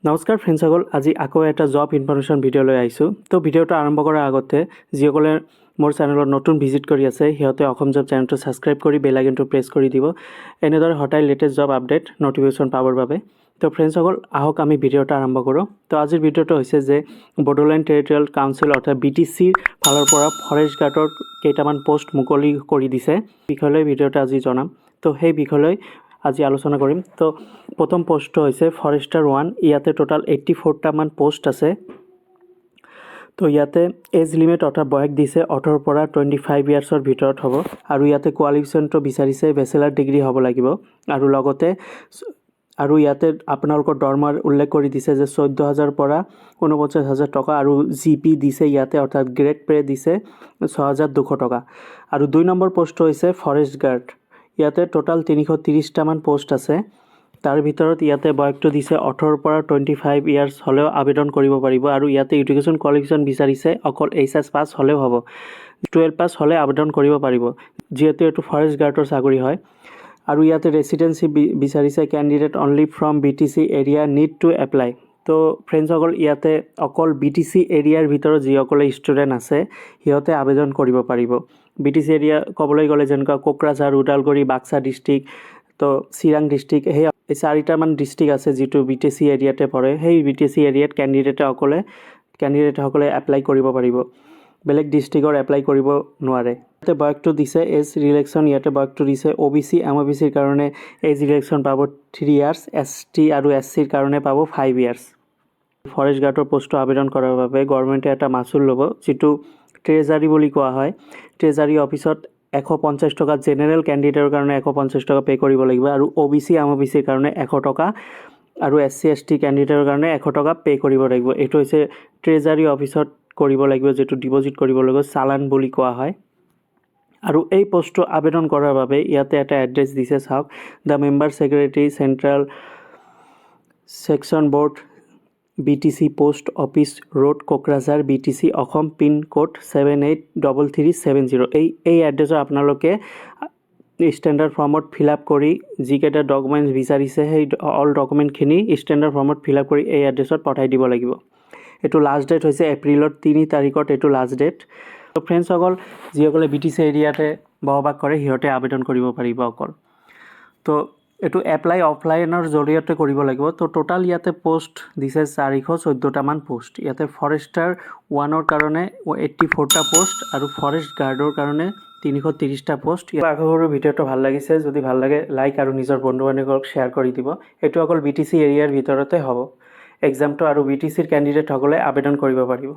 নমস্কাৰ ফ্ৰেণ্ডসকল, আজি আকৌ এটা জব ইনফৰমেশ্যন ভিডিঅ' লৈ আহিছোঁ। তো ভিডিঅ'টো আৰম্ভ কৰাৰ আগতে যিসকলে মোৰ চেনেলত নতুন ভিজিট কৰি আছে সিহঁতে অসম জব চেনেলটো ছাবস্ক্ৰাইব কৰি বেল আইকনটো প্ৰেছ কৰি দিব, এনেদৰে সদায় লেটেষ্ট জব আপডেট নটিফিকেশ্যন পাবৰ বাবে। তো ফ্ৰেণ্ডসকল, আহক আমি ভিডিঅ'টো আৰম্ভ কৰোঁ। তো আজিৰ ভিডিঅ'টো হৈছে যে বড়োলেণ্ড টেৰিটৰিয়েল কাউন্সিল অৰ্থাৎ BTCৰ ফালৰ পৰা ফৰেষ্ট গাৰ্ডৰ কেইটামান পোষ্ট মুকলি কৰি দিছে। বিষয়লৈ ভিডিঅ'টো আজি জনাম। তো সেই বিষয়লৈ আজি আলোচনা কৰিম। তো প্ৰথম পোষ্টটো হৈছে ফৰেষ্টাৰ 1। ইয়াতে টোটাল 84টামান পোষ্ট আছে। তো ইয়াতে এজ লিমিট অৰ্থাৎ বয়স দিছে 18 পৰা 25 ইয়াৰ্ছৰ ভিতৰত হ'ব, আৰু ইয়াতে কোৱালিফিকেশ্যনটো বিচাৰিছে বেচেলাৰ ডিগ্ৰী হ'ব লাগিব, আৰু লগতে ইয়াতে আপোনালোকৰ দৰমহাৰ উল্লেখ কৰি দিছে যে 14,000 পৰা 49,000 টকা, আৰু GP দিছে ইয়াতে অৰ্থাৎ গ্ৰেড পে দিছে 6,200 টকা। আৰু 2 নম্বৰ পোষ্টটো হৈছে ফৰেষ্ট গাৰ্ড। ইয়াতে টোটাল 330টামান পোষ্ট আছে। তাৰ ভিতৰত ইয়াতে বয়সটো দিছে 18 পৰা 25 ইয়াৰ্ছ হ'লেও আবেদন কৰিব পাৰিব, আৰু ইয়াতে এডুকেশ্যন কোৱালিফিকেশ্যন বিচাৰিছে অকল HS পাছ হ'লেও হ'ব, 12 পাছ হ'লে আবেদন কৰিব পাৰিব, যিহেতু এইটো ফৰেষ্ট গাৰ্ডৰ চাকৰি হয়। আৰু ইয়াতে ৰেচিডেঞ্চি বিচাৰিছে candidate only from BTC area need to apply. তো ফ্ৰেণ্ডসকল, ইয়াতে অকল BTC এৰিয়াৰ ভিতৰত যিসকলে ষ্টুডেণ্ট আছে সিহঁতে আবেদন কৰিব পাৰিব। BTC এৰিয়া ক'বলৈ গ'লে যেনেকুৱা কোকৰাঝাৰ, ওদালগুৰি, বাক্সা ডিষ্ট্ৰিক্ট, তো চিৰাং ডিষ্ট্ৰিক্ট, সেই 4টামান ডিষ্ট্ৰিক্ট আছে যিটো BTC এৰিয়াতে পৰে। সেই BTC এৰিয়াত কেণ্ডিডেটসকলে এপ্লাই কৰিব পাৰিব, বেলেগ ডিষ্ট্ৰিক্টৰ এপ্লাই কৰিব নোৱাৰে। ইয়াতে বয়সটো দিছে এজ ৰিলেক্সন, ইয়াতে বয়সটো দিছে OBC MOBCৰ কাৰণে এজ ৰিলেক্সন পাব 3 ইয়াৰ্ছ, ST আৰু SCৰ কাৰণে পাব 5 ইয়াৰ্ছ। ফৰেষ্ট গাৰ্ডৰ পোষ্টটো আবেদন কৰাৰ বাবে গভৰ্ণমেণ্টে এটা মাচুল ল'ব, যিটো ট্ৰেজাৰী বুলি কোৱা হয়। ট্ৰেজাৰী অফিচত 150 টকা, জেনেৰেল কেণ্ডিডেটৰ কাৰণে 150 টকা পে' কৰিব লাগিব, আৰু OBC MOBCৰ কাৰণে 100 টকা, আৰু SC ST কেণ্ডিডেটৰ কাৰণে 100 টকা পে' কৰিব লাগিব। এইটো হৈছে ট্ৰেজাৰী অফিচত কৰিব লাগিব, যিটো ডিপ'জিট কৰিব লাগিব, চালান বুলি কোৱা হয়। আৰু এই পোষ্টটো আবেদন কৰাৰ বাবে ইয়াতে এটা এড্ৰেছ দিছে, চাওক, the member secretary central section board BTC post office road, Kokrajhar, BTC Assam, pin code 783370। এই এড্ৰেছত আপোনালোকে ষ্টেণ্ডাৰ্ড ফৰ্মত ফিল আপ কৰি যিকেইটা ডকুমেণ্টছ বিচাৰিছে সেই অল ডকুমেণ্টখিনি ষ্টেণ্ডাৰ্ড ফৰ্মত ফিল আপ কৰি এই এড্ৰেছত পঠাই দিব লাগিব। এইটো লাষ্ট ডেট হৈছে এপ্ৰিলৰ 3 তাৰিখত, এইটো লাষ্ট ডেট। তো ফ্ৰেণ্ডসকল, যিসকলে BTC এৰিয়াতে বসবাস কৰে সিহঁতে আবেদন কৰিব পাৰিব অকল। তো এইটো এপ্লাই অফলাইনৰ জৰিয়তে কৰিব লাগিব। তো টোটাল ইয়াতে পোষ্ট দিছে 414টামান পোষ্ট। ইয়াতে ফৰেষ্টাৰ 1ৰ কাৰণে 84টা পোষ্ট, আৰু ফৰেষ্ট গাৰ্ডৰ কাৰণে 330টা পোষ্ট। আশা কৰোঁ ভিডিঅ'টো ভাল লাগিছে। যদি ভাল লাগে লাইক আৰু নিজৰ বন্ধু বান্ধৱীক শ্বেয়াৰ কৰি দিব। এইটো অকল BTC এৰিয়াৰ ভিতৰতে হ'ব এক্সামটো, আৰু BTCৰ কেণ্ডিডেটসকলে আবেদন কৰিব পাৰিব।